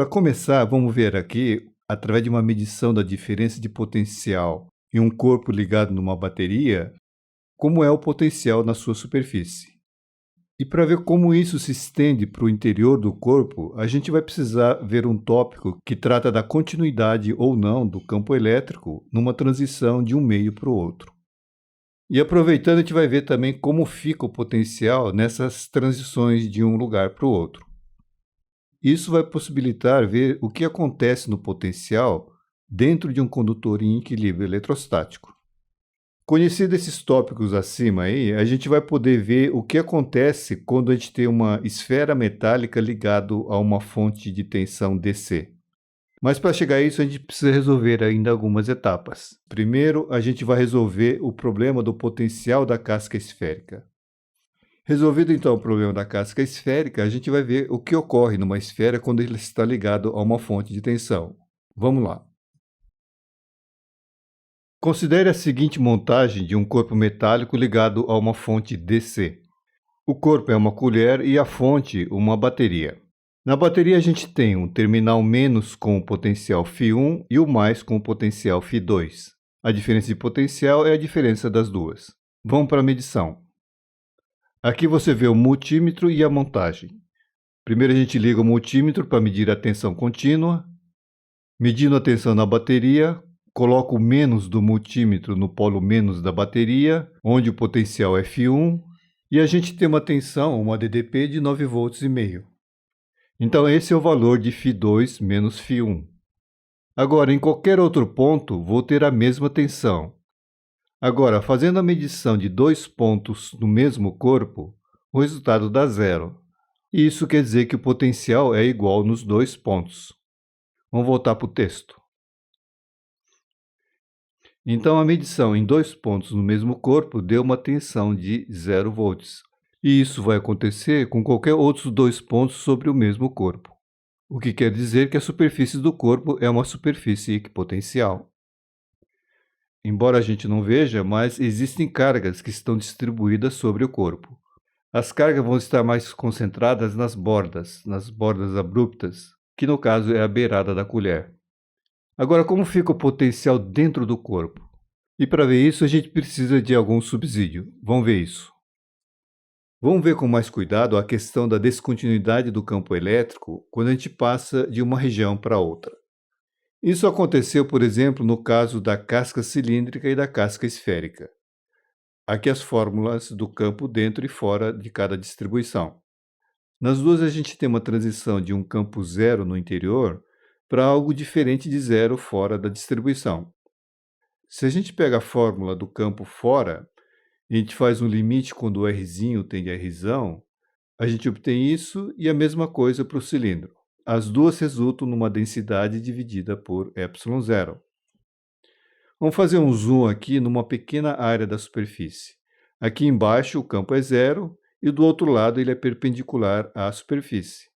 Para começar, vamos ver aqui, através de uma medição da diferença de potencial em um corpo ligado numa bateria, como é o potencial na sua superfície. E para ver como isso se estende para o interior do corpo, a gente vai precisar ver um tópico que trata da continuidade ou não do campo elétrico numa transição de um meio para o outro. E aproveitando, a gente vai ver também como fica o potencial nessas transições de um lugar para o outro. Isso vai possibilitar ver o que acontece no potencial dentro de um condutor em equilíbrio eletrostático. Conhecido esses tópicos acima aí, a gente vai poder ver o que acontece quando a gente tem uma esfera metálica ligada a uma fonte de tensão DC. Mas para chegar a isso, a gente precisa resolver ainda algumas etapas. Primeiro, a gente vai resolver o problema do potencial da casca esférica. Resolvido então o problema da casca esférica, a gente vai ver o que ocorre numa esfera quando ele está ligado a uma fonte de tensão. Vamos lá. Considere a seguinte montagem de um corpo metálico ligado a uma fonte DC. O corpo é uma colher e a fonte uma bateria. Na bateria a gente tem um terminal menos com o potencial φ1 e o mais com o potencial φ2. A diferença de potencial é a diferença das duas. Vamos para a medição. Aqui você vê o multímetro e a montagem. Primeiro a gente liga o multímetro para medir a tensão contínua. Medindo a tensão na bateria, coloco o menos do multímetro no polo menos da bateria, onde o potencial é φ1, e a gente tem uma tensão, uma DDP de 9,5 volts. Então esse é o valor de φ2 menos φ1. Agora, em qualquer outro ponto, vou ter a mesma tensão. Agora, fazendo a medição de dois pontos no mesmo corpo, o resultado dá zero. E isso quer dizer que o potencial é igual nos dois pontos. Vamos voltar para o texto. Então, a medição em dois pontos no mesmo corpo deu uma tensão de 0 volts. E isso vai acontecer com qualquer outros dois pontos sobre o mesmo corpo. O que quer dizer que a superfície do corpo é uma superfície equipotencial. Embora a gente não veja, mas existem cargas que estão distribuídas sobre o corpo. As cargas vão estar mais concentradas nas bordas abruptas, que no caso é a beirada da colher. Agora, como fica o potencial dentro do corpo? E para ver isso, a gente precisa de algum subsídio. Vamos ver isso. Vamos ver com mais cuidado a questão da descontinuidade do campo elétrico quando a gente passa de uma região para outra. Isso aconteceu, por exemplo, no caso da casca cilíndrica e da casca esférica. Aqui as fórmulas do campo dentro e fora de cada distribuição. Nas duas a gente tem uma transição de um campo zero no interior para algo diferente de zero fora da distribuição. Se a gente pega a fórmula do campo fora, e a gente faz um limite quando o Rzinho tende a Rzão, a gente obtém isso e a mesma coisa para o cilindro. As duas resultam numa densidade dividida por ε0. Vamos fazer um zoom aqui numa pequena área da superfície. Aqui embaixo o campo é zero e do outro lado ele é perpendicular à superfície.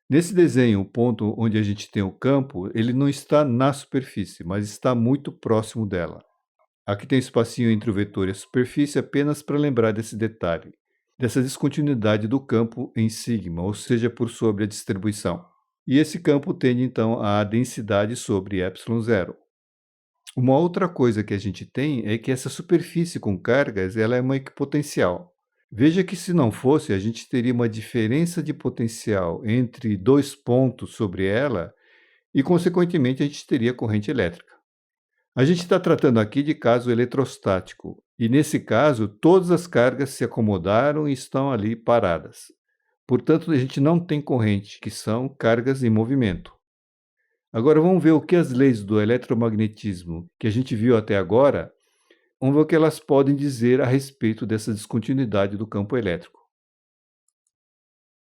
Nesse desenho, o ponto onde a gente tem o campo, ele não está na superfície, mas está muito próximo dela. Aqui tem espacinho entre o vetor e a superfície apenas para lembrar desse detalhe, dessa descontinuidade do campo em sigma, ou seja, por sobre a distribuição. E esse campo tende então à densidade sobre ε0. Uma outra coisa que a gente tem é que essa superfície com cargas ela é uma equipotencial. Veja que se não fosse, a gente teria uma diferença de potencial entre dois pontos sobre ela e, consequentemente, a gente teria corrente elétrica. A gente está tratando aqui de caso eletrostático, e nesse caso todas as cargas se acomodaram e estão ali paradas. Portanto, a gente não tem corrente, que são cargas em movimento. Agora vamos ver o que as leis do eletromagnetismo que a gente viu até agora, vamos ver o que elas podem dizer a respeito dessa descontinuidade do campo elétrico.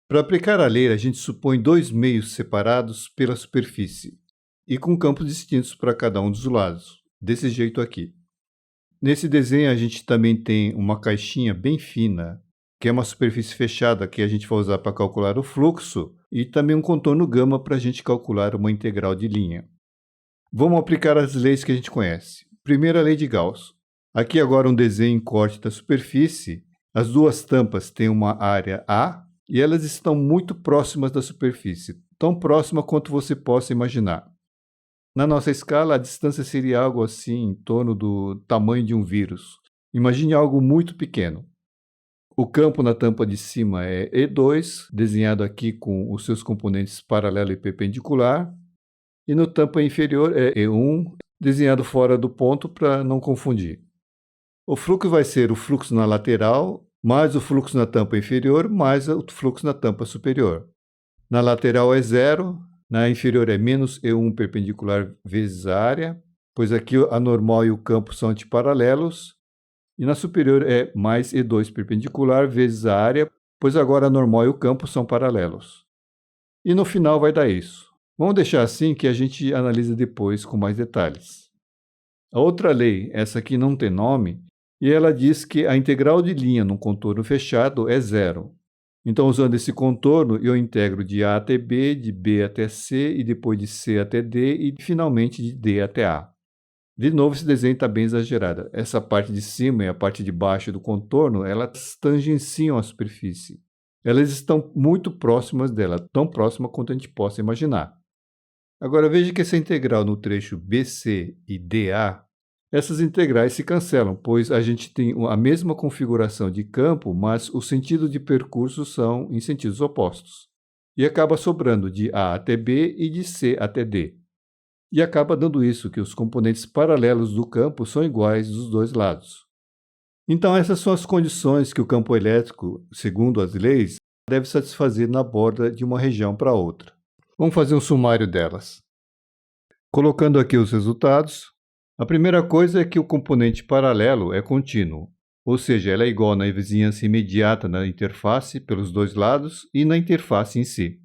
Para aplicar a lei, a gente supõe dois meios separados pela superfície e com campos distintos para cada um dos lados. Desse jeito aqui. Nesse desenho a gente também tem uma caixinha bem fina, que é uma superfície fechada que a gente vai usar para calcular o fluxo, e também um contorno gama para a gente calcular uma integral de linha. Vamos aplicar as leis que a gente conhece. Primeira lei de Gauss. Aqui agora um desenho em corte da superfície. As duas tampas têm uma área A e elas estão muito próximas da superfície. tão próxima quanto você possa imaginar. Na nossa escala, a distância seria algo assim, em torno do tamanho de um vírus. Imagine algo muito pequeno. O campo na tampa de cima é E2, desenhado aqui com os seus componentes paralelo e perpendicular, e no tampa inferior é E1, desenhado fora do ponto para não confundir. O fluxo vai ser o fluxo na lateral, mais o fluxo na tampa inferior, mais o fluxo na tampa superior. Na lateral é zero, na inferior é menos E1 perpendicular vezes a área, pois aqui a normal e o campo são antiparalelos, e na superior é mais E2 perpendicular vezes a área, pois agora a normal e o campo são paralelos. E no final vai dar isso. Vamos deixar assim que a gente analisa depois com mais detalhes. A outra lei, essa aqui não tem nome, e ela diz que a integral de linha num contorno fechado é zero. Então, usando esse contorno, eu integro de A até B, de B até C, e depois de C até D, e finalmente de D até A. De novo, esse desenho está bem exagerado. Essa parte de cima e a parte de baixo do contorno, elas tangenciam a superfície. Elas estão muito próximas dela, tão próximas quanto a gente possa imaginar. Agora, veja que essa integral no trecho BC e DA, essas integrais se cancelam, pois a gente tem a mesma configuração de campo, mas os sentidos de percurso são em sentidos opostos. E acaba sobrando de A até B e de C até D. E acaba dando isso, que os componentes paralelos do campo são iguais dos dois lados. Então, essas são as condições que o campo elétrico, segundo as leis, deve satisfazer na borda de uma região para outra. Vamos fazer um sumário delas. Colocando aqui os resultados, a primeira coisa é que o componente paralelo é contínuo, ou seja, ela é igual na vizinhança imediata na interface pelos dois lados e na interface em si.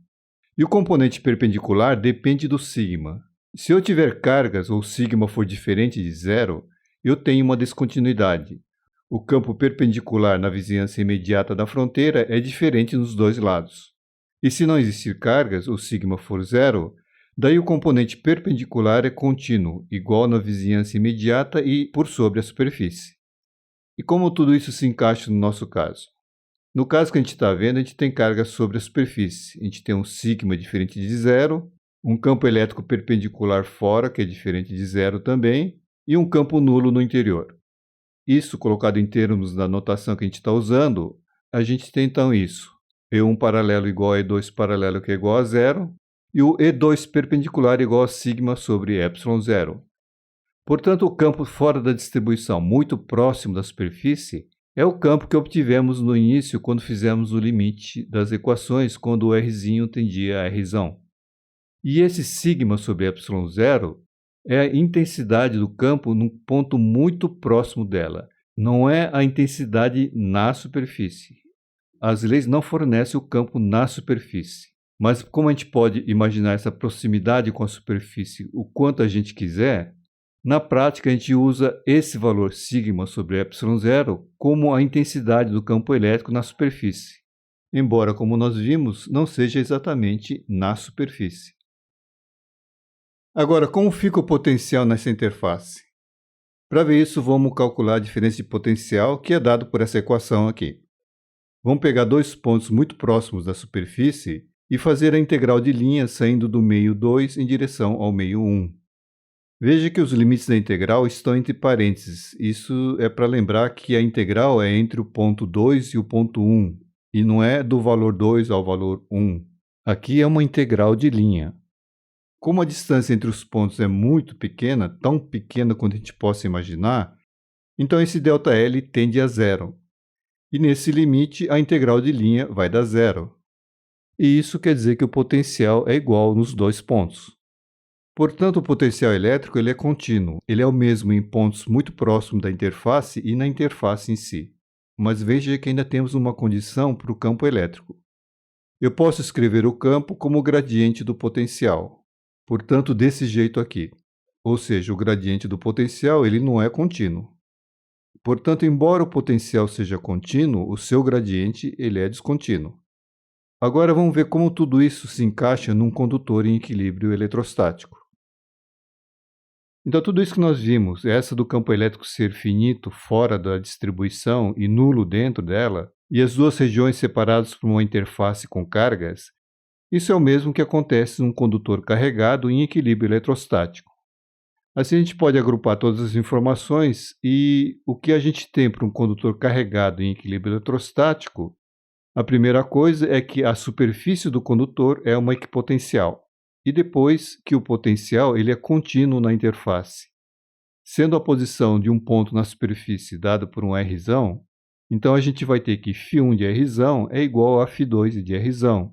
E o componente perpendicular depende do sigma. Se eu tiver cargas ou sigma for diferente de zero, eu tenho uma descontinuidade. O campo perpendicular na vizinhança imediata da fronteira é diferente nos dois lados. E se não existir cargas, ou sigma for zero, daí o componente perpendicular é contínuo, igual na vizinhança imediata e por sobre a superfície. E como tudo isso se encaixa no nosso caso? No caso que a gente está vendo, a gente tem carga sobre a superfície. A gente tem um sigma diferente de zero, um campo elétrico perpendicular fora, que é diferente de zero também, e um campo nulo no interior. Isso, colocado em termos da notação que a gente está usando, a gente tem então isso. E1 paralelo igual a E2 paralelo, que é igual a zero, e o E2 perpendicular igual a sigma sobre ε0. Portanto, o campo fora da distribuição, muito próximo da superfície, é o campo que obtivemos no início quando fizemos o limite das equações, quando o Rzinho tendia a Rzão. E esse sigma sobre ε0 é a intensidade do campo num ponto muito próximo dela. Não é a intensidade na superfície. As leis não fornecem o campo na superfície. Mas como a gente pode imaginar essa proximidade com a superfície o quanto a gente quiser, na prática a gente usa esse valor sigma sobre ε0 como a intensidade do campo elétrico na superfície. Embora, como nós vimos, não seja exatamente na superfície. Agora, como fica o potencial nessa interface? Para ver isso, vamos calcular a diferença de potencial que é dado por essa equação aqui. Vamos pegar dois pontos muito próximos da superfície e fazer a integral de linha saindo do meio 2 em direção ao meio 1. Veja que os limites da integral estão entre parênteses. Isso é para lembrar que a integral é entre o ponto 2 e o ponto 1, e não é do valor 2 ao valor 1. Aqui é uma integral de linha. Como a distância entre os pontos é muito pequena, tão pequena quanto a gente possa imaginar, então esse ΔL tende a zero. E nesse limite, a integral de linha vai dar zero. E isso quer dizer que o potencial é igual nos dois pontos. Portanto, o potencial elétrico ele é contínuo. Ele é o mesmo em pontos muito próximos da interface e na interface em si. Mas veja que ainda temos uma condição para o campo elétrico. Eu posso escrever o campo como o gradiente do potencial. Portanto, desse jeito aqui. Ou seja, o gradiente do potencial ele não é contínuo. Portanto, embora o potencial seja contínuo, o seu gradiente ele é descontínuo. Agora vamos ver como tudo isso se encaixa num condutor em equilíbrio eletrostático. Então, tudo isso que nós vimos, essa do campo elétrico ser finito fora da distribuição e nulo dentro dela, e as duas regiões separadas por uma interface com cargas, Isso é o mesmo que acontece num condutor carregado em equilíbrio eletrostático. Assim, a gente pode agrupar todas as informações e o que a gente tem para um condutor carregado em equilíbrio eletrostático. A primeira coisa é que a superfície do condutor é uma equipotencial, e depois que o potencial ele é contínuo na interface. Sendo a posição de um ponto na superfície dada por um Rzão, então a gente vai ter que φ1 de Rzão é igual a φ2 de Rzão,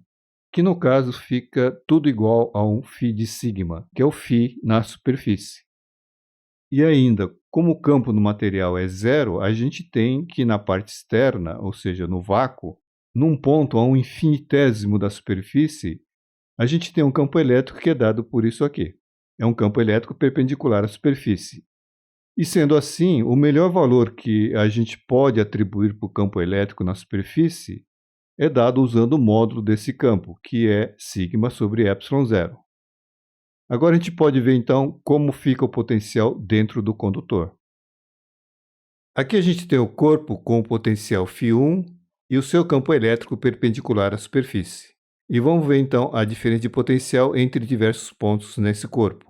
que no caso fica tudo igual a um φ de sigma, que é o φ na superfície. E ainda, como o campo no material é zero, a gente tem que na parte externa, ou seja, no vácuo, num ponto a um infinitésimo da superfície, a gente tem um campo elétrico que é dado por isso aqui. É um campo elétrico perpendicular à superfície. E sendo assim, o melhor valor que a gente pode atribuir para o campo elétrico na superfície é dado usando o módulo desse campo, que é sigma sobre ε0. Agora a gente pode ver então como fica o potencial dentro do condutor. Aqui a gente tem o corpo com o potencial φ1 e o seu campo elétrico perpendicular à superfície. E vamos ver então a diferença de potencial entre diversos pontos nesse corpo.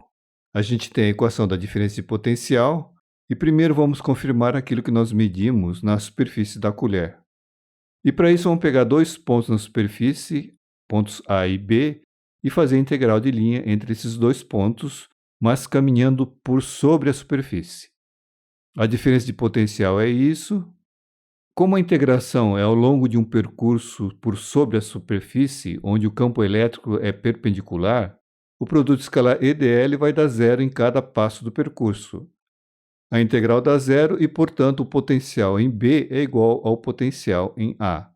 A gente tem a equação da diferença de potencial e primeiro vamos confirmar aquilo que nós medimos na superfície da colher. E para isso vamos pegar dois pontos na superfície, pontos A e B, e fazer a integral de linha entre esses dois pontos, mas caminhando por sobre a superfície. A diferença de potencial é isso. Como a integração é ao longo de um percurso por sobre a superfície, onde o campo elétrico é perpendicular, o produto escalar EdL vai dar zero em cada passo do percurso. A integral dá zero e, portanto, o potencial em B é igual ao potencial em A.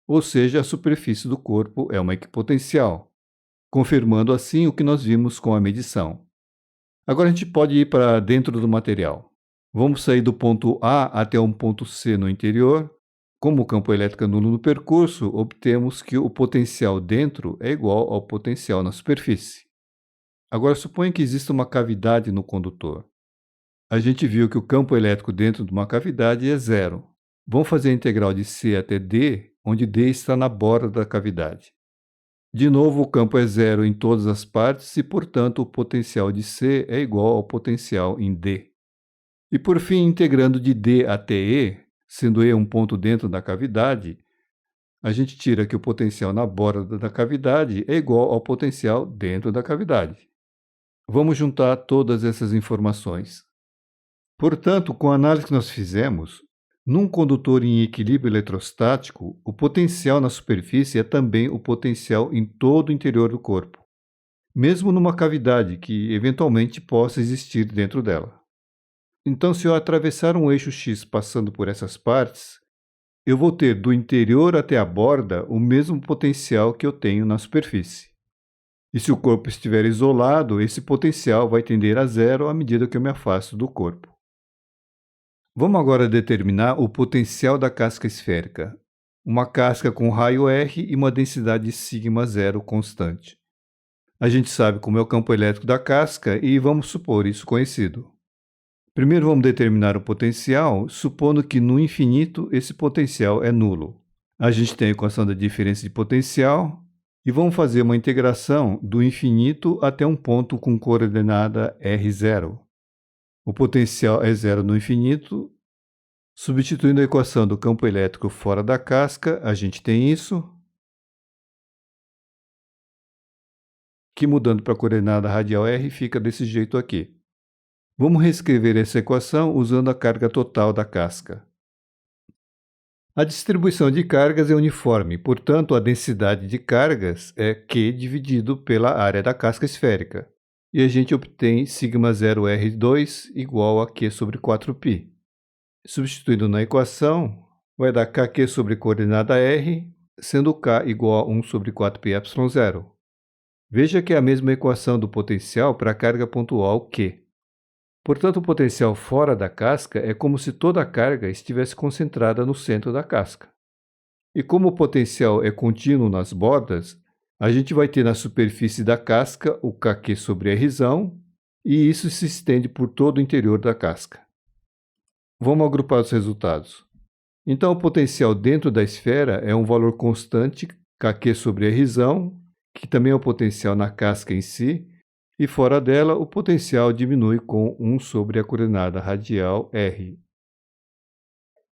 Ou seja, a superfície do corpo é uma equipotencial, confirmando assim o que nós vimos com a medição. Agora a gente pode ir para dentro do material. Vamos sair do ponto A até um ponto C no interior. Como o campo elétrico é nulo no percurso, obtemos que o potencial dentro é igual ao potencial na superfície. Agora suponha que exista uma cavidade no condutor. A gente viu que o campo elétrico dentro de uma cavidade é zero. Vamos fazer a integral de C até D, onde D está na borda da cavidade. De novo, o campo é zero em todas as partes e, portanto, o potencial de C é igual ao potencial em D. E, por fim, integrando de D até E, sendo E um ponto dentro da cavidade, a gente tira que o potencial na borda da cavidade é igual ao potencial dentro da cavidade. Vamos juntar todas essas informações. Portanto, com a análise que nós fizemos, num condutor em equilíbrio eletrostático, o potencial na superfície é também o potencial em todo o interior do corpo, mesmo numa cavidade que eventualmente possa existir dentro dela. Então, se eu atravessar um eixo X passando por essas partes, eu vou ter do interior até a borda o mesmo potencial que eu tenho na superfície. E se o corpo estiver isolado, esse potencial vai tender a zero à medida que eu me afasto do corpo. Vamos agora determinar o potencial da casca esférica. Uma casca com raio R e uma densidade σ0 constante. A gente sabe como é o campo elétrico da casca e vamos supor isso conhecido. Primeiro vamos determinar o potencial, supondo que no infinito esse potencial é nulo. A gente tem a equação da diferença de potencial e vamos fazer uma integração do infinito até um ponto com coordenada R0. O potencial é zero no infinito. Substituindo a equação do campo elétrico fora da casca, a gente tem isso, que mudando para a coordenada radial R fica desse jeito aqui. Vamos reescrever essa equação usando a carga total da casca. A distribuição de cargas é uniforme, portanto a densidade de cargas é Q dividido pela área da casca esférica. E a gente obtém σ0R2 igual a Q sobre 4π. Substituindo na equação, vai dar kq sobre coordenada r, sendo k igual a 1 sobre 4πε0. Veja que é a mesma equação do potencial para a carga pontual Q. Portanto, o potencial fora da casca é como se toda a carga estivesse concentrada no centro da casca. E como o potencial é contínuo nas bordas, a gente vai ter na superfície da casca o kq sobre Rzão, e isso se estende por todo o interior da casca. Vamos agrupar os resultados. Então, o potencial dentro da esfera é um valor constante, kq sobre Rzão, que também é o potencial na casca em si, e fora dela o potencial diminui com 1 sobre a coordenada radial r.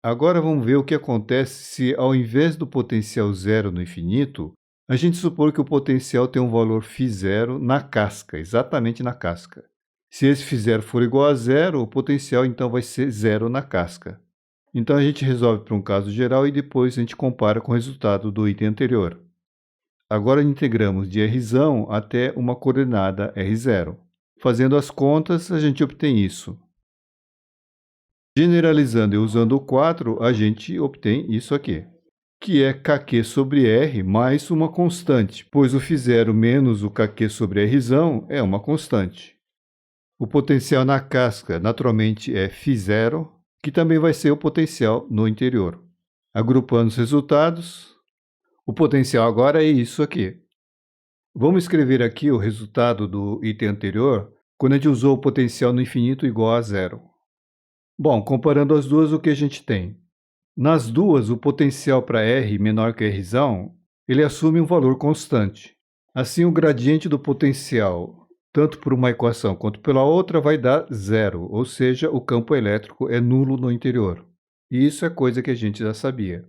Agora vamos ver o que acontece se, ao invés do potencial zero no infinito, a gente supor que o potencial tem um valor φ0 na casca, exatamente na casca. Se esse φ0 for igual a zero, o potencial então vai ser zero na casca. Então a gente resolve para um caso geral e depois a gente compara com o resultado do item anterior. Agora integramos de r até uma coordenada r0. Fazendo as contas, a gente obtém isso. Generalizando e usando o 4, a gente obtém isso aqui, que é kq sobre r mais uma constante, pois o φ0 menos o kq sobre r é uma constante. O potencial na casca, naturalmente, é φ0, que também vai ser o potencial no interior. Agrupando os resultados, o potencial agora é isso aqui. Vamos escrever aqui o resultado do item anterior, quando a gente usou o potencial no infinito igual a zero. Bom, comparando as duas, o que a gente tem? Nas duas, o potencial para R menor que R, ele assume um valor constante. Assim, o gradiente do potencial, tanto por uma equação quanto pela outra, vai dar zero, ou seja, o campo elétrico é nulo no interior. E isso é coisa que a gente já sabia.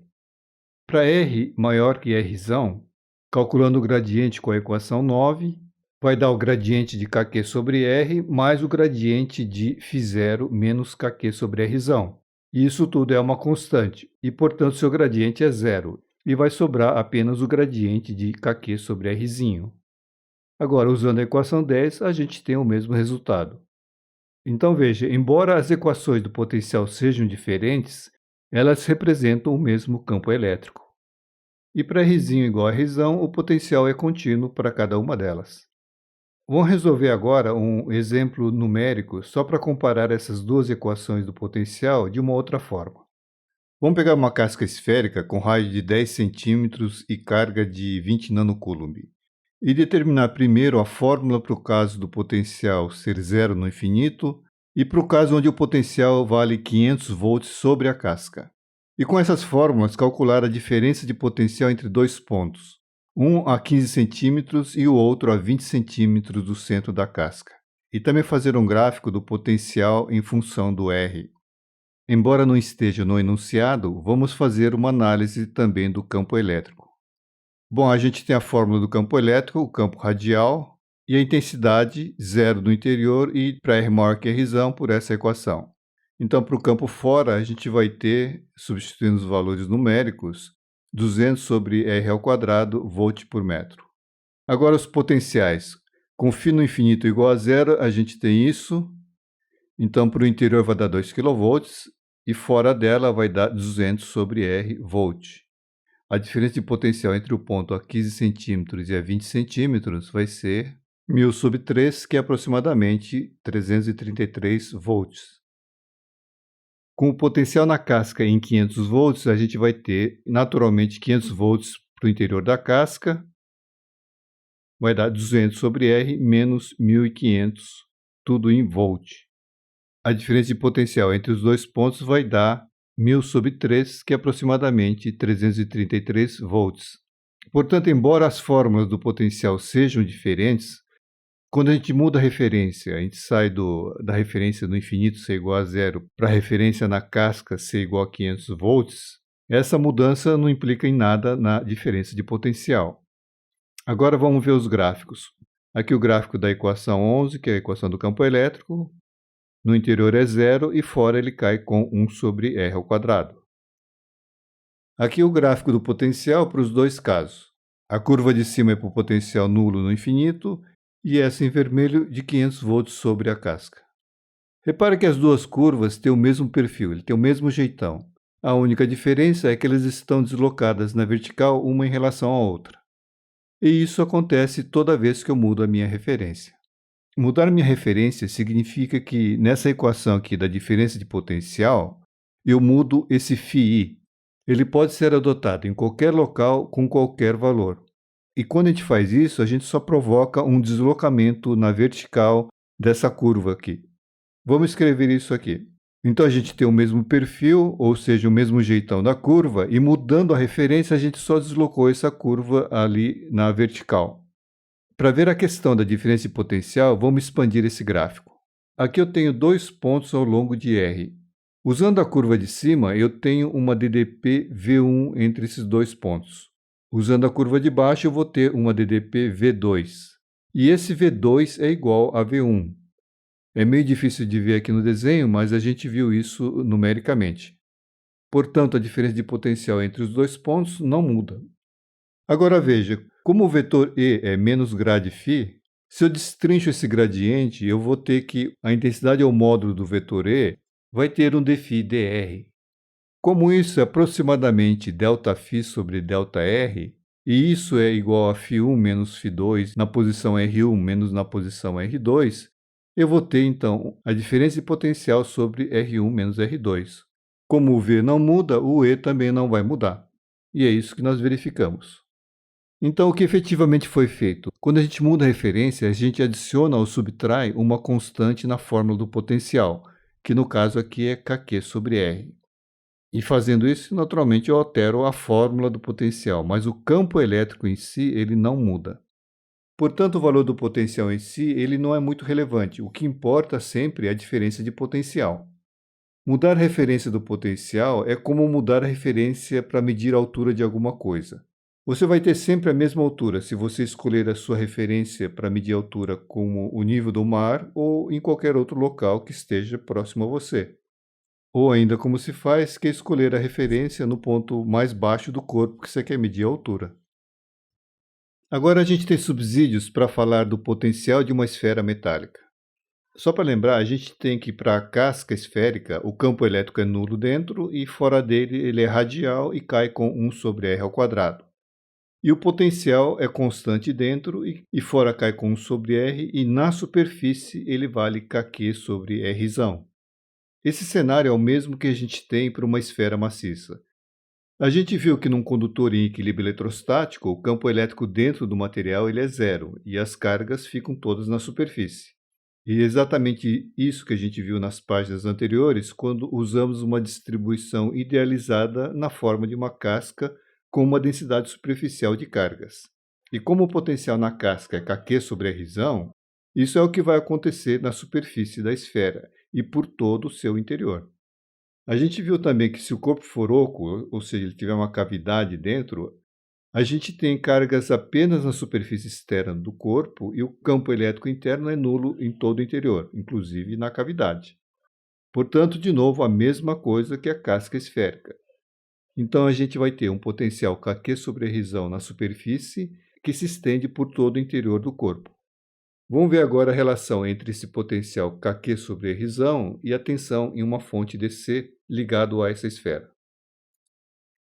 Para R maior que R, calculando o gradiente com a equação 9, vai dar o gradiente de kq sobre r mais o gradiente de φ0 menos kq sobre r. E isso tudo é uma constante, e portanto seu gradiente é zero, e vai sobrar apenas o gradiente de kq sobre r. Agora, usando a equação 10, a gente tem o mesmo resultado. Então veja, embora as equações do potencial sejam diferentes, elas representam o mesmo campo elétrico. E para r igual a r, o potencial é contínuo para cada uma delas. Vamos resolver agora um exemplo numérico só para comparar essas duas equações do potencial de uma outra forma. Vamos pegar uma casca esférica com raio de 10 centímetros e carga de 20 nanocoulomb e determinar primeiro a fórmula para o caso do potencial ser zero no infinito e para o caso onde o potencial vale 500 volts sobre a casca. E com essas fórmulas calcular a diferença de potencial entre dois pontos, um a 15 centímetros e o outro a 20 centímetros do centro da casca. E também fazer um gráfico do potencial em função do R. Embora não esteja no enunciado, vamos fazer uma análise também do campo elétrico. Bom, a gente tem a fórmula do campo elétrico, o campo radial, e a intensidade zero no interior e para R maior que R por essa equação. Então, para o campo fora, a gente vai ter, substituindo os valores numéricos, 200 sobre R ao quadrado volt por metro. Agora os potenciais. Com φ no infinito igual a zero, a gente tem isso. Então, para o interior vai dar 2 kV e fora dela vai dar 200 sobre R volt. A diferença de potencial entre o ponto a 15 centímetros e a 20 centímetros vai ser 1000 sobre 3, que é aproximadamente 333 volts. Com o potencial na casca em 500 volts, a gente vai ter, naturalmente, 500 volts para o interior da casca. Vai dar 200 sobre R menos 1500, tudo em volt. A diferença de potencial entre os dois pontos vai dar 1000 sobre 3, que é aproximadamente 333 volts. Portanto, embora as fórmulas do potencial sejam diferentes, quando a gente muda a referência, a gente sai da referência no infinito ser igual a zero para a referência na casca ser igual a 500 volts, essa mudança não implica em nada na diferença de potencial. Agora vamos ver os gráficos. Aqui o gráfico da equação 11, que é a equação do campo elétrico. No interior é zero e fora ele cai com 1 sobre R ao quadrado. Aqui o gráfico do potencial para os dois casos. A curva de cima é para o potencial nulo no infinito e essa em vermelho de 500 volts sobre a casca. Repare que as duas curvas têm o mesmo perfil, ele tem o mesmo jeitão. A única diferença é que elas estão deslocadas na vertical uma em relação à outra. E isso acontece toda vez que eu mudo a minha referência. Mudar minha referência significa que nessa equação aqui da diferença de potencial, eu mudo esse φi. Ele pode ser adotado em qualquer local com qualquer valor. E quando a gente faz isso, a gente só provoca um deslocamento na vertical dessa curva aqui. Vamos escrever isso aqui. Então a gente tem o mesmo perfil, ou seja, o mesmo jeitão da curva, e mudando a referência a gente só deslocou essa curva ali na vertical. Para ver a questão da diferença de potencial, vamos expandir esse gráfico. Aqui eu tenho 2 pontos ao longo de R. Usando a curva de cima, eu tenho uma DDP V1 entre esses 2 pontos. Usando a curva de baixo, eu vou ter uma DDP V2. E esse V2 é igual a V1. É meio difícil de ver aqui no desenho, mas a gente viu isso numericamente. Portanto, a diferença de potencial entre os 2 pontos não muda. Agora veja, como o vetor E é menos grade φ, se eu destrincho esse gradiente, eu vou ter que a intensidade ao módulo do vetor E vai ter um dφ dr. Como isso é aproximadamente Δφ sobre ΔR, e isso é igual a φ1 menos φ2 na posição R1 menos na posição R2, eu vou ter, então, a diferença de potencial sobre R1 menos R2. Como o V não muda, o E também não vai mudar. E é isso que nós verificamos. Então, o que efetivamente foi feito? Quando a gente muda a referência, a gente adiciona ou subtrai uma constante na fórmula do potencial, que no caso aqui é kq sobre R. E fazendo isso, naturalmente, eu altero a fórmula do potencial, mas o campo elétrico em si, ele não muda. Portanto, o valor do potencial em si, ele não é muito relevante. O que importa sempre é a diferença de potencial. Mudar a referência do potencial é como mudar a referência para medir a altura de alguma coisa. Você vai ter sempre a mesma altura se você escolher a sua referência para medir a altura como o nível do mar ou em qualquer outro local que esteja próximo a você. Ou ainda como se faz, que é escolher a referência no ponto mais baixo do corpo que você quer medir a altura. Agora a gente tem subsídios para falar do potencial de uma esfera metálica. Só para lembrar, a gente tem que para a casca esférica, o campo elétrico é nulo dentro e fora dele ele é radial e cai com 1 sobre r ao quadrado. E o potencial é constante dentro e fora cai com 1 sobre r e na superfície ele vale kq sobre r. Esse cenário é o mesmo que a gente tem para uma esfera maciça. A gente viu que num condutor em equilíbrio eletrostático, o campo elétrico dentro do material ele é zero e as cargas ficam todas na superfície. E é exatamente isso que a gente viu nas páginas anteriores, quando usamos uma distribuição idealizada na forma de uma casca com uma densidade superficial de cargas. E como o potencial na casca é kq sobre r, isso é o que vai acontecer na superfície da esfera e por todo o seu interior. A gente viu também que se o corpo for oco, ou seja, ele tiver uma cavidade dentro, a gente tem cargas apenas na superfície externa do corpo e o campo elétrico interno é nulo em todo o interior, inclusive na cavidade. Portanto, de novo, a mesma coisa que a casca esférica. Então, a gente vai ter um potencial kq sobre r na superfície que se estende por todo o interior do corpo. Vamos ver agora a relação entre esse potencial kq sobre r e a tensão em uma fonte DC ligado a essa esfera.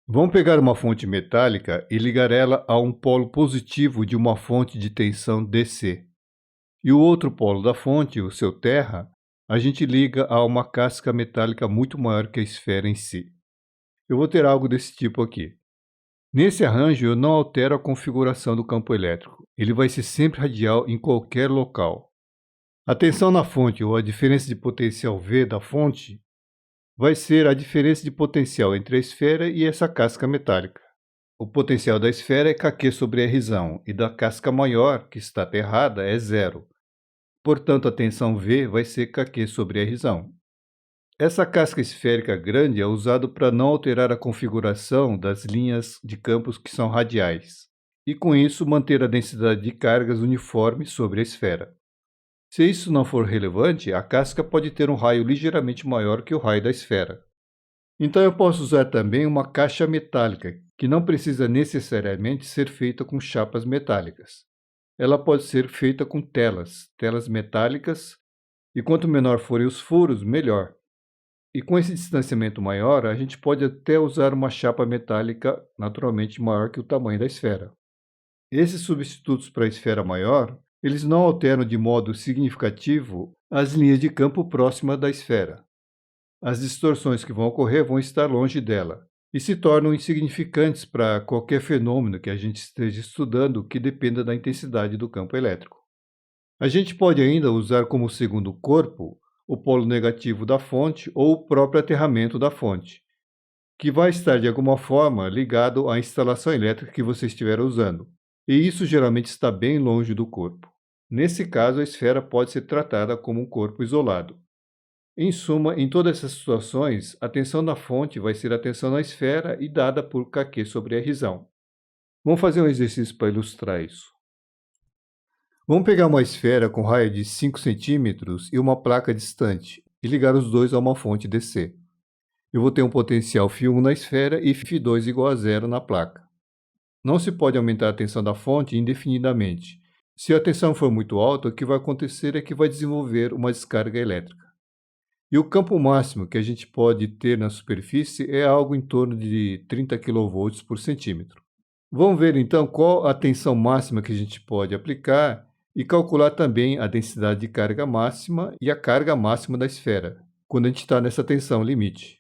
Vamos pegar uma fonte metálica e ligar ela a um polo positivo de uma fonte de tensão DC. E o outro polo da fonte, o seu terra, a gente liga a uma casca metálica muito maior que a esfera em si. Eu vou ter algo desse tipo aqui. Nesse arranjo, eu não altero a configuração do campo elétrico. Ele vai ser sempre radial em qualquer local. A tensão na fonte, ou a diferença de potencial V da fonte, vai ser a diferença de potencial entre a esfera e essa casca metálica. O potencial da esfera é kq sobre r e da casca maior, que está aterrada, é zero. Portanto, a tensão V vai ser kq sobre r. Essa casca esférica grande é usada para não alterar a configuração das linhas de campos que são radiais, e com isso manter a densidade de cargas uniforme sobre a esfera. Se isso não for relevante, a casca pode ter um raio ligeiramente maior que o raio da esfera. Então eu posso usar também uma caixa metálica, que não precisa necessariamente ser feita com chapas metálicas. Ela pode ser feita com telas metálicas, e quanto menor forem os furos, melhor. E com esse distanciamento maior, a gente pode até usar uma chapa metálica naturalmente maior que o tamanho da esfera. Esses substitutos para a esfera maior, eles não alteram de modo significativo as linhas de campo próximas da esfera. As distorções que vão ocorrer vão estar longe dela e se tornam insignificantes para qualquer fenômeno que a gente esteja estudando que dependa da intensidade do campo elétrico. A gente pode ainda usar como segundo corpo o polo negativo da fonte ou o próprio aterramento da fonte, que vai estar de alguma forma ligado à instalação elétrica que você estiver usando. e isso geralmente está bem longe do corpo. Nesse caso, a esfera pode ser tratada como um corpo isolado. Em suma, em todas essas situações, a tensão na fonte vai ser a tensão na esfera e dada por kq sobre r. Vamos fazer um exercício para ilustrar isso. Vamos pegar uma esfera com raio de 5 centímetros e uma placa distante e ligar os dois a uma fonte DC. Eu vou ter um potencial φ1 na esfera e φ2 igual a zero na placa. Não se pode aumentar a tensão da fonte indefinidamente. Se a tensão for muito alta, o que vai acontecer é que vai desenvolver uma descarga elétrica. E o campo máximo que a gente pode ter na superfície é algo em torno de 30 kV por centímetro. Vamos ver então qual a tensão máxima que a gente pode aplicar e calcular também a densidade de carga máxima e a carga máxima da esfera, quando a gente está nessa tensão limite.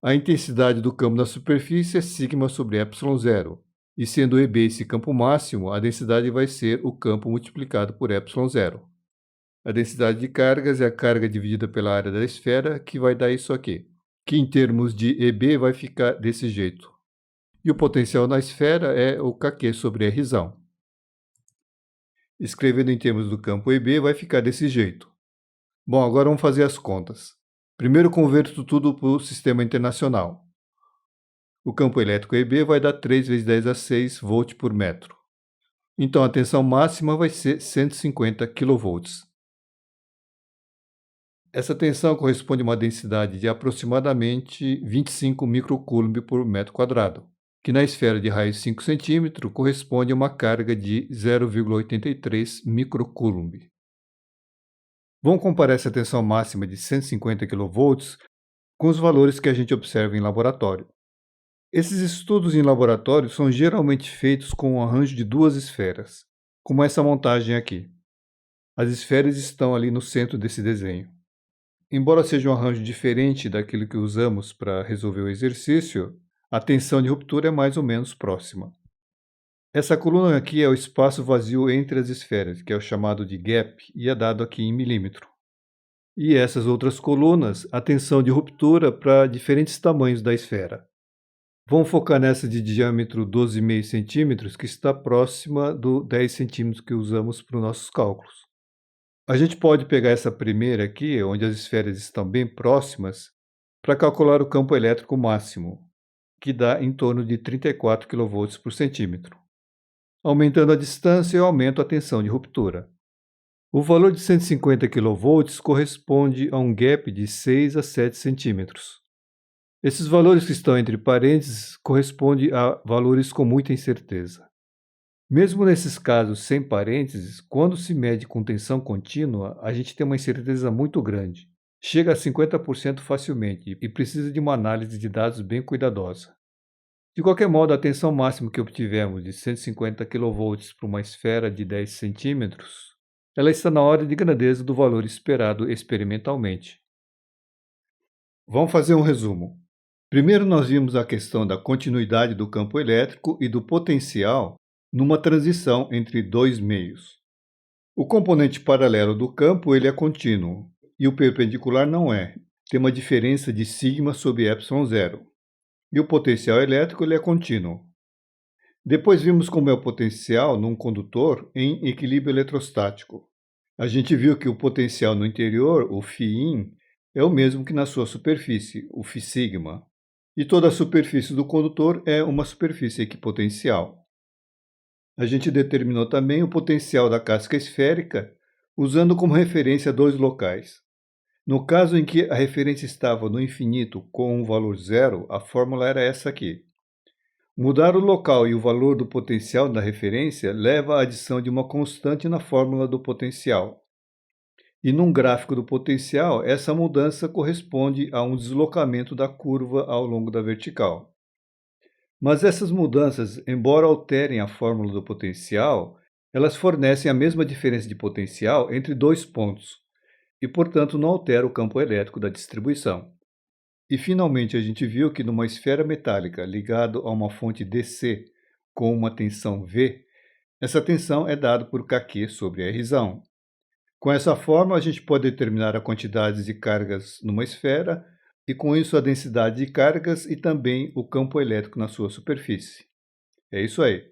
A intensidade do campo na superfície é sigma sobre ε0, e sendo EB esse campo máximo, a densidade vai ser o campo multiplicado por ε0. A densidade de cargas é a carga dividida pela área da esfera, que vai dar isso aqui, que em termos de EB vai ficar desse jeito. E o potencial na esfera é o kq sobre r. Escrevendo em termos do campo EB vai ficar desse jeito. Bom, agora vamos fazer as contas. Primeiro converto tudo para o sistema internacional. O campo elétrico EB vai dar 3 vezes 10 a 6 volt por metro. Então a tensão máxima vai ser 150 kV. Essa tensão corresponde a uma densidade de aproximadamente 25 microcoulomb por metro quadrado, que na esfera de raio 5 cm corresponde a uma carga de 0,83 microcoulomb. Vamos comparar essa tensão máxima de 150 kV com os valores que a gente observa em laboratório. Esses estudos em laboratório são geralmente feitos com um arranjo de duas esferas, como essa montagem aqui. As esferas estão ali no centro desse desenho. Embora seja um arranjo diferente daquilo que usamos para resolver o exercício, a tensão de ruptura é mais ou menos próxima. Essa coluna aqui é o espaço vazio entre as esferas, que é o chamado de gap, e é dado aqui em milímetro. E essas outras colunas, a tensão de ruptura para diferentes tamanhos da esfera. Vamos focar nessa de diâmetro 12,5 centímetros, que está próxima do 10 centímetros que usamos para os nossos cálculos. A gente pode pegar essa primeira aqui, onde as esferas estão bem próximas, para calcular o campo elétrico máximo, que dá em torno de 34 kV por centímetro. Aumentando a distância, eu aumento a tensão de ruptura. O valor de 150 kV corresponde a um gap de 6 a 7 centímetros. Esses valores que estão entre parênteses correspondem a valores com muita incerteza. Mesmo nesses casos sem parênteses, quando se mede com tensão contínua, a gente tem uma incerteza muito grande. Chega a 50% facilmente e precisa de uma análise de dados bem cuidadosa. De qualquer modo, a tensão máxima que obtivemos de 150 kV para uma esfera de 10 centímetros, ela está na ordem de grandeza do valor esperado experimentalmente. Vamos fazer um resumo. Primeiro nós vimos a questão da continuidade do campo elétrico e do potencial numa transição entre dois meios. O componente paralelo do campo ele é contínuo e o perpendicular não é. Tem uma diferença de sigma sobre ε0. E o potencial elétrico ele é contínuo. Depois vimos como é o potencial num condutor em equilíbrio eletrostático. A gente viu que o potencial no interior, o φin, é o mesmo que na sua superfície, o φσ. E toda a superfície do condutor é uma superfície equipotencial. A gente determinou também o potencial da casca esférica, usando como referência dois locais. No caso em que a referência estava no infinito com um valor zero, a fórmula era essa aqui. Mudar o local e o valor do potencial da referência leva à adição de uma constante na fórmula do potencial. E num gráfico do potencial, essa mudança corresponde a um deslocamento da curva ao longo da vertical. Mas essas mudanças, embora alterem a fórmula do potencial, elas fornecem a mesma diferença de potencial entre dois pontos, e, portanto, não altera o campo elétrico da distribuição. E, finalmente, a gente viu que numa esfera metálica ligada a uma fonte DC com uma tensão V, essa tensão é dada por kq sobre r. Com essa forma, a gente pode determinar a quantidade de cargas numa esfera e, com isso, a densidade de cargas e também o campo elétrico na sua superfície. É isso aí.